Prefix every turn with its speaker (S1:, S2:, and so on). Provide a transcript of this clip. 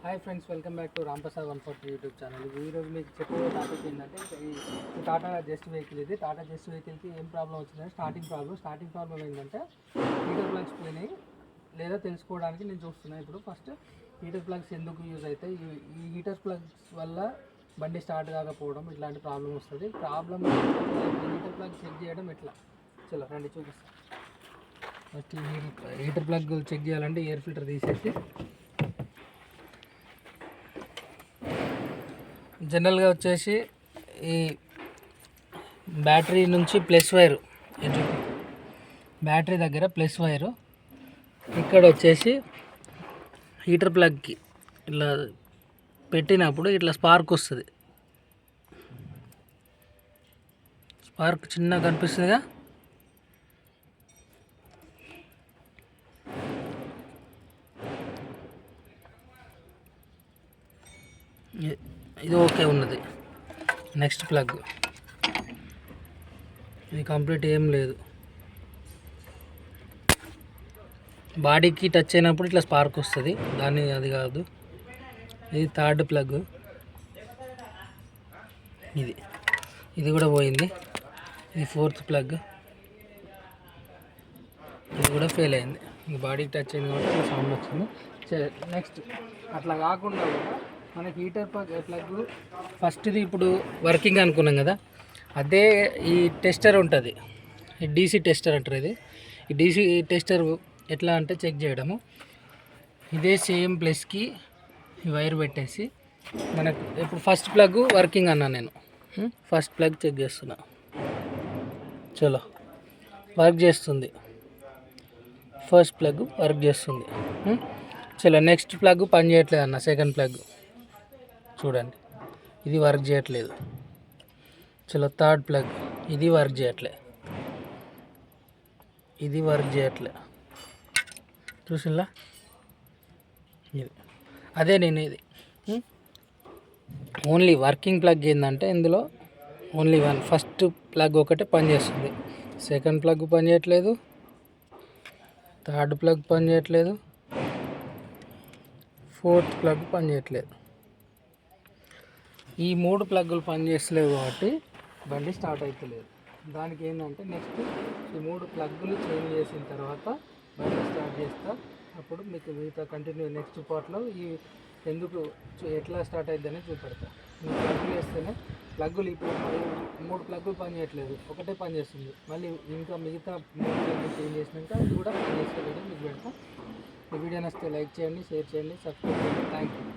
S1: Hi friends, welcome back to Ramprasad 140 YouTube channel. ఈరోజు మీకు చెప్పే టాపిక్ ఏంటంటే ఈ టాటా జస్ట్ వెహికల్. ఇది టాటా జస్ట్ వెహికల్కి ఏం ప్రాబ్లం వచ్చిందంటే స్టార్టింగ్ ప్రాబ్లం ఏంటంటే హీటర్ ప్లగ్స్ పోయినాయి లేదా తెలుసుకోవడానికి నేను చూస్తున్నాను. ఇప్పుడు ఫస్ట్ హీటర్ ప్లగ్స్ ఎందుకు యూజ్ అవుతాయి, ఈ హీటర్ ప్లగ్స్ వల్ల బండి స్టార్ట్ కాకపోవడం ఇట్లాంటి ప్రాబ్లం వస్తుంది. హీటర్ ప్లగ్ చెక్ చేయడం ఎట్లా, చలో రండి చూపిస్తాను. ఫస్ట్ హీటర్ ప్లగ్ చెక్ చేయాలంటే ఎయిర్ ఫిల్టర్ తీసేసి జనరల్గా వచ్చేసి ఈ బ్యాటరీ నుంచి ప్లస్ వైరు, బ్యాటరీ దగ్గర ప్లస్ వైరు, ఇక్కడ వచ్చేసి హీటర్ ప్లగ్కి ఇట్లా పెట్టినప్పుడు ఇట్లా స్పార్క్ వస్తుంది. స్పార్క్ చిన్నగా కనిపిస్తుందిగా, ఇది ఓకే ఉన్నది. నెక్స్ట్ ప్లగ్ ఇది కంప్లీట్ ఏం లేదు, బాడీకి టచ్ అయినప్పుడు ఇట్లా స్పార్క్ వస్తుంది, దాన్ని అది కాదు. ఇది థర్డ్ ప్లగ్, ఇది కూడా పోయింది. ఇది ఫోర్త్ ప్లగ్, ఇది కూడా ఫెయిల్ అయింది. బాడీకి టచ్ అయింది కాబట్టి ఇట్లా సౌండ్ వచ్చింది. నెక్స్ట్ అట్లా కాకుండా కూడా మనకి హీటర్ ప్లగ్ ఫస్ట్ది ఇప్పుడు వర్కింగ్ అనుకున్నాం కదా, అదే ఈ టెస్టర్ ఉంటుంది, ఈ డీసీ టెస్టర్ అంటారు. ఈ డీసీ టెస్టర్ ఎట్లా అంటే చెక్ చేయడము, ఇదే సేమ్ ప్లస్కి ఈ వైర్ పెట్టేసి మనకు ఇప్పుడు ఫస్ట్ ప్లగ్ వర్కింగ్ అన్నా నేను, ఫస్ట్ ప్లగ్ చెక్ చేస్తున్నా. చలో వర్క్ చేస్తుంది, ఫస్ట్ ప్లగ్ వర్క్ చేస్తుంది. చలో నెక్స్ట్ ప్లగ్ పని చేయట్లేదు అన్న, సెకండ్ ప్లగ్ చూడండి, ఇది వర్క్ చేయట్లేదు. చలో థర్డ్ ప్లగ్, ఇది వర్క్ చేయట్లే, ఇది వర్క్ చేయట్లే. చూసిలా, ఇది అదే నేను ఇది ఓన్లీ వర్కింగ్ ప్లగ్ ఏంటంటే ఇందులో ఓన్లీ వన్, ఫస్ట్ ప్లగ్ ఒకటే పనిచేస్తుంది, సెకండ్ ప్లగ్ పనిచేయట్లేదు, థర్డ్ ప్లగ్ పనిచేయట్లేదు, ఫోర్త్ ప్లగ్ పనిచేయట్లేదు. ఈ మూడు ప్లగ్గులు పనిచేస్తలేవు కాబట్టి బండి స్టార్ట్ అవుతలేదు. దానికి ఏంటంటే నెక్స్ట్ ఈ మూడు ప్లగ్గులు చేంజ్ చేసిన తర్వాత బండి స్టార్ట్ చేస్తా. అప్పుడు మీకు మిగతా కంటిన్యూ నెక్స్ట్ పార్ట్లో ఈ ఎందుకు ఎట్లా స్టార్ట్ అవుతుందని చూపెడతా. మీరు ప్లగ్గులు వేస్తేనే ప్లగ్గులు ఇప్పుడు మూడు ప్లగ్గులు పనిచేయట్లేదు, ఒకటే పని చేస్తుంది. మళ్ళీ ఇంకా మిగతా మూడు ప్లగ్గులు చేంజ్ చేసినాక అది కూడా పని చేస్తుంది. మీకు పెడతా. ఈ వీడియో నచ్చితే లైక్ చేయండి, షేర్ చేయండి, సబ్స్క్రైబ్ చేయండి. Thank you.